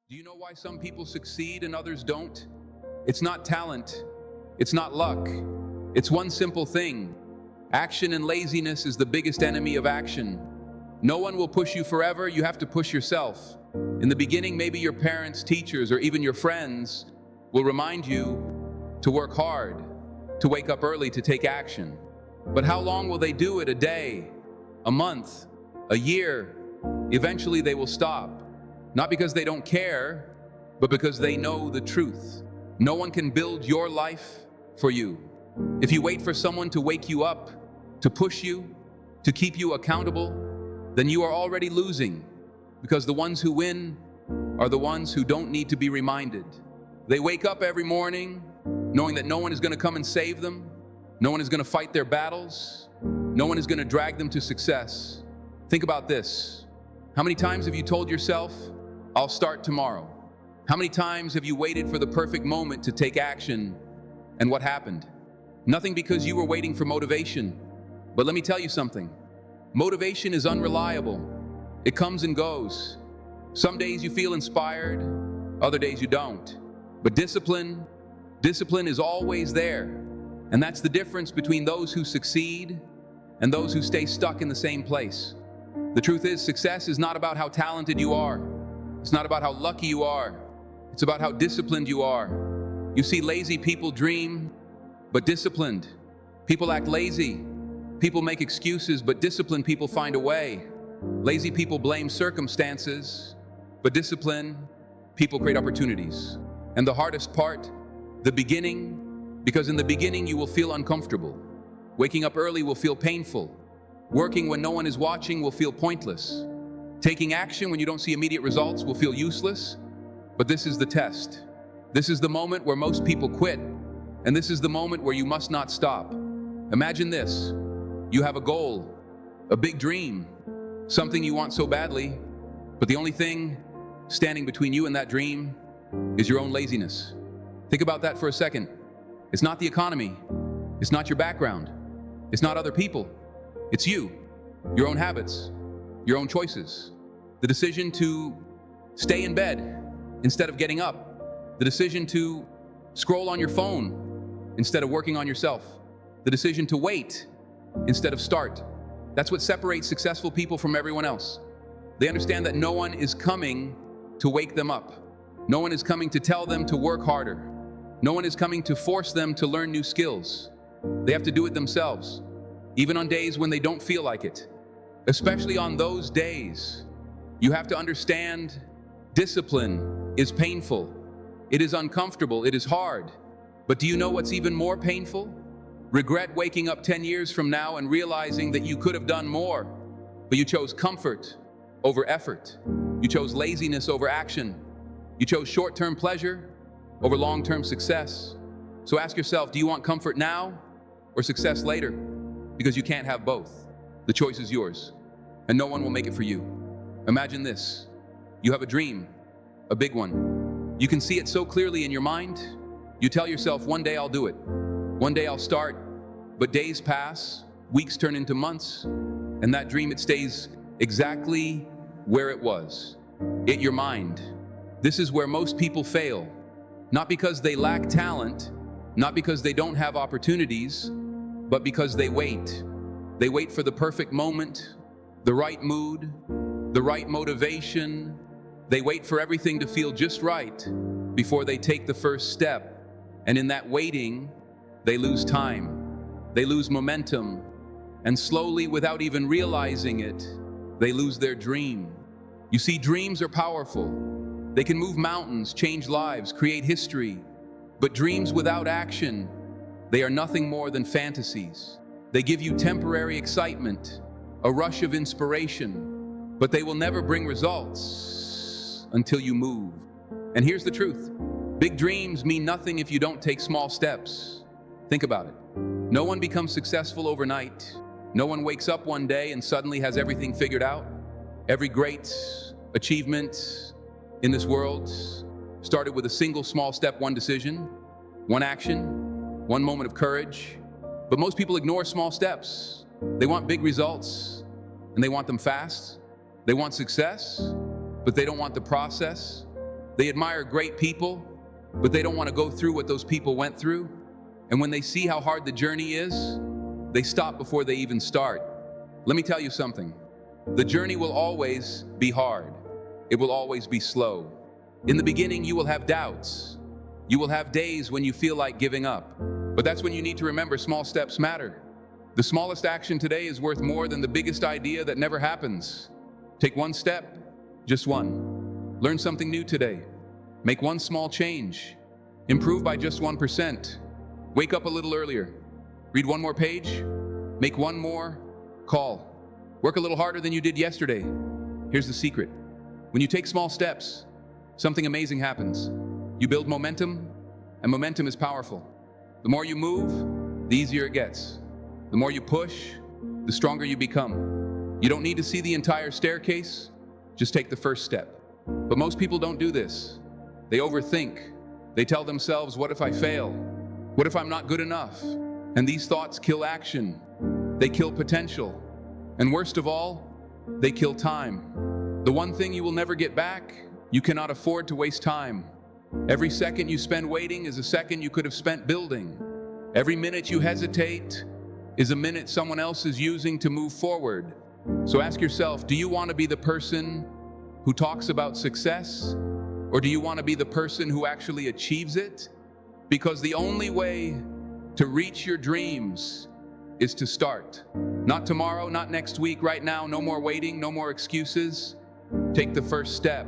Do you know why some people succeed and others don't? It's not talent. It's not luck. It's one simple thing. Action and laziness is the biggest enemy of action. No one will push you forever. You have to push yourself. In the beginning, maybe your parents, teachers, or even your friends will remind you to work hard, to wake up early, to take action. But how long will they do it? A day, a month, a year? Eventually they will stop. Not because they don't care, but because they know the truth. No one can build your life for you. If you wait for someone to wake you up, to push you, to keep you accountable, then you are already losing, because the ones who win are the ones who don't need to be reminded. They wake up every morning knowing that no one is going to come and save them, no one is going to fight their battles, no one is going to drag them to success. Think about this. How many times have you told yourself, I'll start tomorrow? How many times have you waited for the perfect moment to take action? And what happened? Nothing, because you were waiting for motivation. But let me tell you something. Motivation is unreliable. It comes and goes. Some days you feel inspired, other days you don't. But discipline is always there. And that's the difference between those who succeed and those who stay stuck in the same place. The truth is, success is not about how talented you are. It's not about how lucky you are. It's about how disciplined you are. You see, lazy people dream, but disciplined people act lazy. People make excuses, but disciplined people find a way. Lazy people blame circumstances, but disciplined people create opportunities. And the hardest part, the beginning, because in the beginning you will feel uncomfortable. Waking up early will feel painful. Working when no one is watching will feel pointless. Taking action when you don't see immediate results will feel useless. But this is the test. This is the moment where most people quit. And this is the moment where you must not stop. Imagine this. You have a goal, a big dream, something you want so badly, but the only thing standing between you and that dream is your own laziness. Think about that for a second. It's not the economy. It's not your background. It's not other people. It's you, your own habits, your own choices. The decision to stay in bed instead of getting up. The decision to scroll on your phone instead of working on yourself. The decision to wait instead of start. That's what separates successful people from everyone else. They understand that no one is coming to wake them up. No one is coming to tell them to work harder. No one is coming to force them to learn new skills. They have to do it themselves, even on days when they don't feel like it. Especially on those days, you have to understand discipline is painful. It is uncomfortable. It is hard. But do you know what's even more painful? Regret waking up 10 years from now and realizing that you could have done more, but you chose comfort over effort. You chose laziness over action. You chose short-term pleasure over long-term success. So ask yourself, do you want comfort now or success later? Because you can't have both. The choice is yours, and no one will make it for you. Imagine this. You have a dream, a big one. You can see it so clearly in your mind. You tell yourself, one day I'll do it. One day I'll start. But days pass, weeks turn into months, and that dream, it stays exactly where it was. Your mind. This is where most people fail. Not because they lack talent, not because they don't have opportunities, but because they wait. They wait for the perfect moment, the right mood, the right motivation. They wait for everything to feel just right before they take the first step. And in that waiting, they lose time, they lose momentum, and slowly, without even realizing it, they lose their dream. You see, dreams are powerful. They can move mountains, change lives, create history. But dreams without action, they are nothing more than fantasies. They give you temporary excitement, a rush of inspiration, but they will never bring results until you move. And here's the truth. Big dreams mean nothing if you don't take small steps. Think about it. No one becomes successful overnight. No one wakes up one day and suddenly has everything figured out. Every great achievement in this world started with a single small step, one decision, one action, one moment of courage. But most people ignore small steps. They want big results, and they want them fast. They want success, but they don't want the process. They admire great people, but they don't want to go through what those people went through. And when they see how hard the journey is, they stop before they even start. Let me tell you something. The journey will always be hard. It will always be slow. In the beginning, you will have doubts. You will have days when you feel like giving up. But that's when you need to remember small steps matter. The smallest action today is worth more than the biggest idea that never happens. Take one step, just one. Learn something new today. Make one small change. Improve by just 1%. Wake up a little earlier. Read one more page. Make one more call. Work a little harder than you did yesterday. Here's the secret. When you take small steps, something amazing happens. You build momentum, and momentum is powerful. The more you move, the easier it gets. The more you push, the stronger you become. You don't need to see the entire staircase, just take the first step. But most people don't do this. They overthink. They tell themselves, what if I fail? What if I'm not good enough? And these thoughts kill action. They kill potential. And worst of all, they kill time. The one thing you will never get back, you cannot afford to waste time. Every second you spend waiting is a second you could have spent building. Every minute you hesitate is a minute someone else is using to move forward. So ask yourself, do you want to be the person who talks about success? Or do you want to be the person who actually achieves it? Because the only way to reach your dreams is to start. Not tomorrow, not next week, right now. No more waiting, no more excuses. Take the first step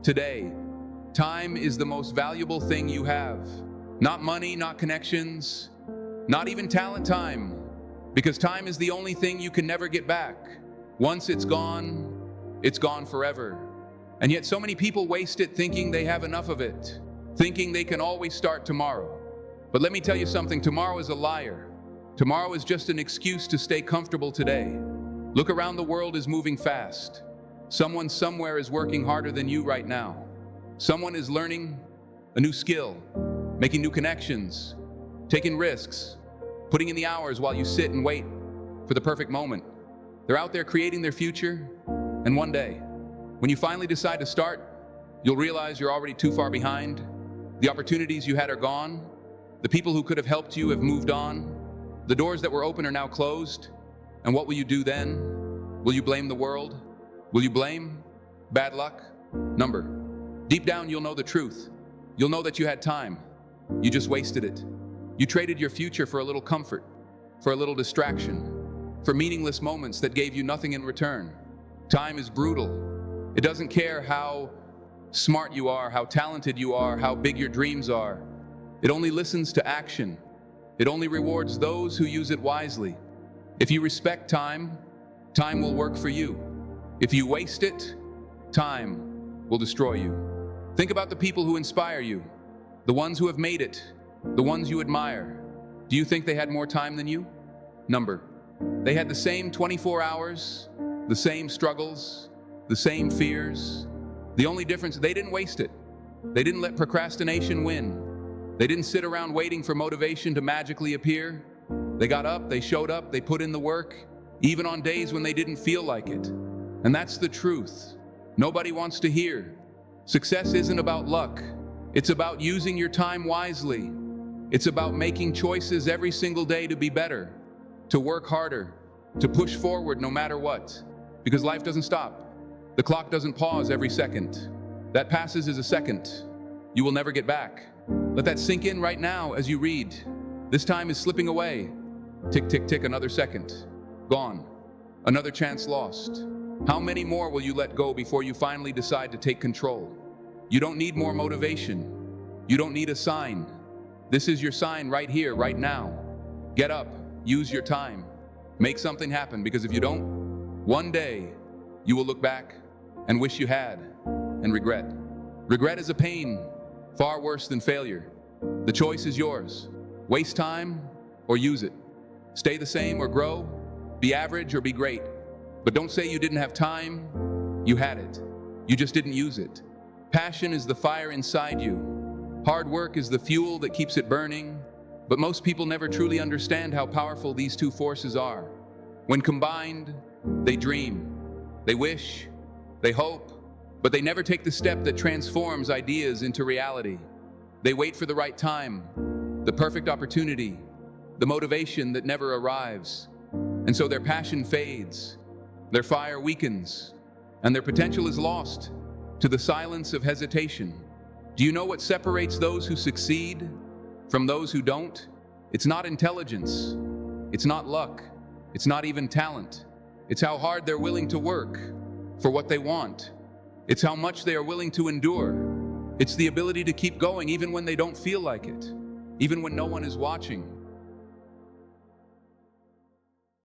today. Time is the most valuable thing you have. Not money, not connections, not even talent. Time. Because time is the only thing you can never get back. Once it's gone forever. And yet so many people waste it thinking they have enough of it, thinking they can always start tomorrow. But let me tell you something, tomorrow is a liar. Tomorrow is just an excuse to stay comfortable today. Look around, the world is moving fast. Someone somewhere is working harder than you right now. Someone is learning a new skill, making new connections, taking risks, putting in the hours while you sit and wait for the perfect moment. They're out there creating their future, and one day, when you finally decide to start, you'll realize you're already too far behind. The opportunities you had are gone. The people who could have helped you have moved on. The doors that were open are now closed. And what will you do then? Will you blame the world? Will you blame bad luck? Number. Deep down, you'll know the truth. You'll know that you had time. You just wasted it. You traded your future for a little comfort, for a little distraction, for meaningless moments that gave you nothing in return. Time is brutal. It doesn't care how smart you are, how talented you are, how big your dreams are. It only listens to action. It only rewards those who use it wisely. If you respect time, time will work for you. If you waste it, time will destroy you. Think about the people who inspire you, the ones who have made it, the ones you admire. Do you think they had more time than you? Number. They had the same 24 hours, the same struggles, the same fears. The only difference, they didn't waste it. They didn't let procrastination win. They didn't sit around waiting for motivation to magically appear. They got up, they showed up, they put in the work, even on days when they didn't feel like it. And that's the truth. Nobody wants to hear. Success isn't about luck. It's about using your time wisely. It's about making choices every single day to be better, to work harder, to push forward no matter what. Because life doesn't stop. The clock doesn't pause every second. That passes is a second you will never get back. Let that sink in right now as you read. This time is slipping away. Tick, tick, tick, another second. Gone. Another chance lost. How many more will you let go before you finally decide to take control? You don't need more motivation. You don't need a sign. This is your sign right here, right now. Get up, use your time, make something happen, because if you don't, one day you will look back and wish you had, and regret. Regret is a pain far worse than failure. The choice is yours. Waste time or use it. Stay the same or grow. Be average or be great. But don't say you didn't have time. You had it. You just didn't use it. Passion is the fire inside you. Hard work is the fuel that keeps it burning. But most people never truly understand how powerful these two forces are. When combined, they dream, they wish, they hope, but they never take the step that transforms ideas into reality. They wait for the right time, the perfect opportunity, the motivation that never arrives. And so their passion fades, their fire weakens, and their potential is lost to the silence of hesitation. Do you know what separates those who succeed from those who don't? It's not intelligence, it's not luck, it's not even talent. It's how hard they're willing to work for what they want. It's how much they are willing to endure. It's the ability to keep going even when they don't feel like it, even when no one is watching.